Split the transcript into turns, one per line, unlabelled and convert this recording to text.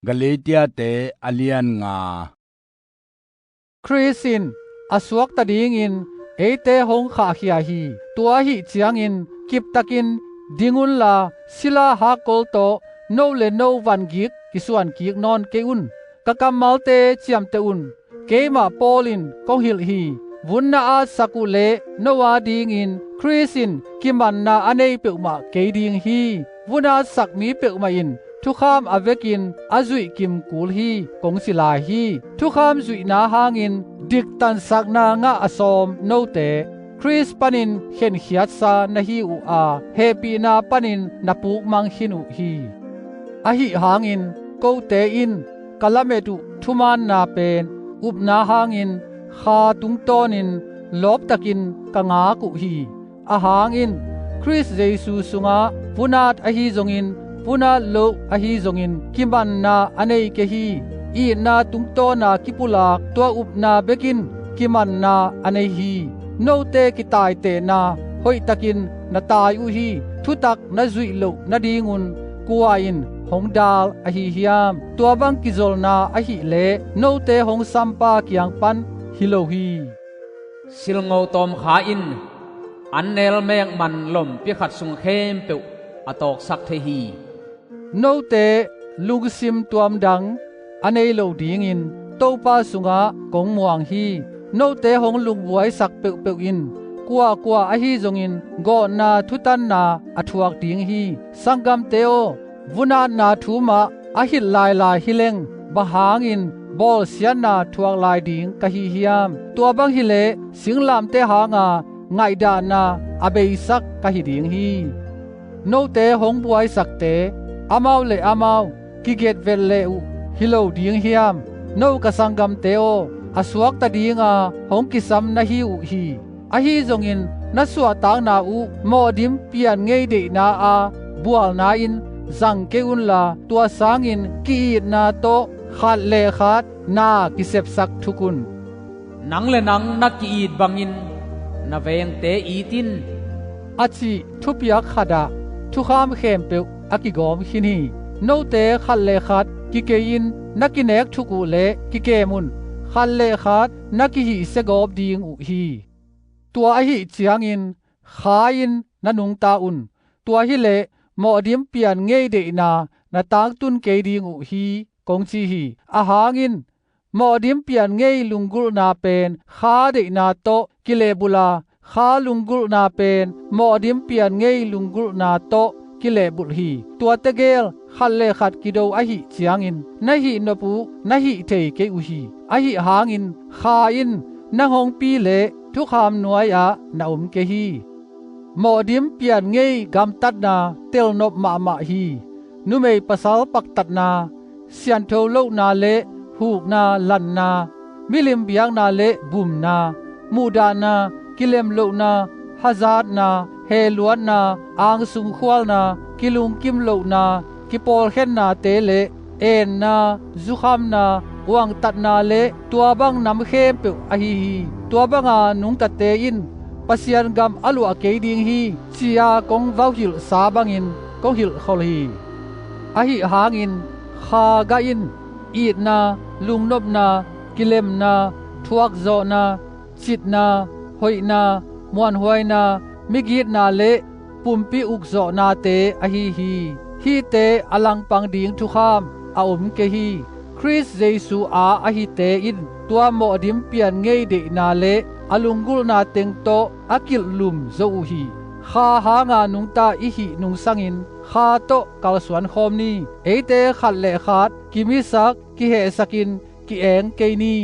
กะเลเตียเตอเลียนงา
คริสินอสวกตะดิงอินเอเตหงขาเขียฮีตัวหิเจียงอินกิบตะกินดิงุนลาศิลาฮากอลโตโนเลโนวันกิกกิสวนกิกนอนเกอุนกะกัมมัลเตเจียมเตอุนเกมาปอลินกองหิลฮีวุนนาอาสักุเลโนวาดิงอินคริสินกิมันนาอเนเปอุมาเกดิงฮีวุนาสักมีเปอุมาอินทุกขามอเวกินอจุยกิมกูลฮีกงศิลาฮีทุกขามจุยนาหางอินดิกตันสักนางะอสอมโนเตคริสปันินเข็นขียดซานะฮีอูอาเฮปีนาปันินนปุกมังหินุฮีอหิหางอินโกเตอินกะละเมตุทุมานนาเป็นอุบนาหางอินคาตุงตอนินลบตะกินกะงากุฮีอาหางอินคริสเยซูสุงาปุนาตอหิจงอินปุนาโลอหิจงอินกิบันนาอเนเกฮีอีนาตุงโตนากิปุลาตัวอุบนาเบกินกิมันนาอเนฮีโนเตกิตายเตนาหอยตะกินนาตายอุฮีทุตักนาจุยโลนาดีงุนกัวอินหงดาลอหิฮิยามตัวบังกิโซลนาอหิเลโนเตหงซัมปากิยังปันฮิโลฮี
สิลงอตอมขาอินอันเนลแมงมันลมปิขัดสุงเข้มเปวอตอกสักเทฮี
โนเตลุงซิมตัวมดังอเนโลดิงอินโตปาสุงากงมวงฮีโนเตหงลุงบวยสักเปวเปวอินกัวอหิจงอินโกนาทุตันนาอทวกดิงฮีสังกัมเตโอวุนานาทูมาอหิลายฮิเลงบะหางอินบอลเสียนาทวกลายดิงกะฮีฮิยามตัวบังฮิเลสิงลามเตหางาไงดานาอเบยสักกะฮีดิงฮีโนเตหงบวยสักเตอามาวเลอามาวกิเกตเวลเลอุฮิโลดิงฮิยามโนกะสังกัมเตโออสวกตะดิงาหงกิซัมนะฮีอุฮีอหิจงอินนัสวตางนาอุโมดิมเปียนเงยเดนาอาบัวนาอินจังเกอุนลาตัวสางอินกีนาโตขาดเลขาดนากิเสบสักทุกุน
นังเลนังนักกีดบังอินนาเวงเตอีติน
อาจิทุปยักขดาทุขามเข้มเปวอากิกอมขินีโนเตขาดเลขาดกิเกยินนักกิเนกทุกุเลกิเกมุนขาดเลขาดนักกิหิเสกอบดิงอุฮีตัวอหิเจียงอินขาอินนันุงตาอุนตัวหิเลหมอดิมเปียนเงยเดนานาตางตุนเกดิงอุฮีกงจีฮีอาหางอินหมอดิมเปียนเงยลุงกุลนาเป็นขาเดนาโตกิเลบุลาขาลุงกุลนาเป็นหมอดิมเปียนเงยลุงกุลนาโตกิเลบุลฮีตัวเตเกลขัดเลขัดกิโดอหิเจียงอินนะหินปูนะหิเทเกอุฮีอหิหางอินขาอินนหงปีเลทุกคำนวยอะนาอุมเกฮีหมอดิมเปียนเงยกำตัดนาเตลนบมาฮีนุเมยภาษาปักตัดนาเสียนโทโลนาเลหูกนาลันนามิลิมเบียงนาเลบุมนามูดานากิเลมโลนาฮาซาดนาเฮลวนนาอางสุงควลนากิลุงกิมโลนากิปอลเข็นนาเตเลเอ็นนาซุคามนาวังตัดนาเลตัวบังนำเข้มเปอฮีตัวบังนุงตัดเตอินปัสยันกำอลัวเกดิงฮีเสียกงวาวหิลสาบังอินกงหิลขอลีอหิหางอินขากะอินอีดนาลุงนบนากิเลมนาทวกโซนาจิตนาหอยนามวนหวยนามิกิดนาเลปุมปีอุกโซนาเตอหิฮีเตอลังปังดิงทุขามอาอุมเกฮีคริสเยซูอาอหิเตอินตัวหมอดิมเปียนเงยเดนาเลอลุงกุลนาเต็งโตอากิลลุมโซอุฮีข้าหางานุงตาอิหินุงสังอินข้าโตกัลสวนโคมนีเอเตขัดเลขาดกิมิสักกิเหสกินกิเองเกนี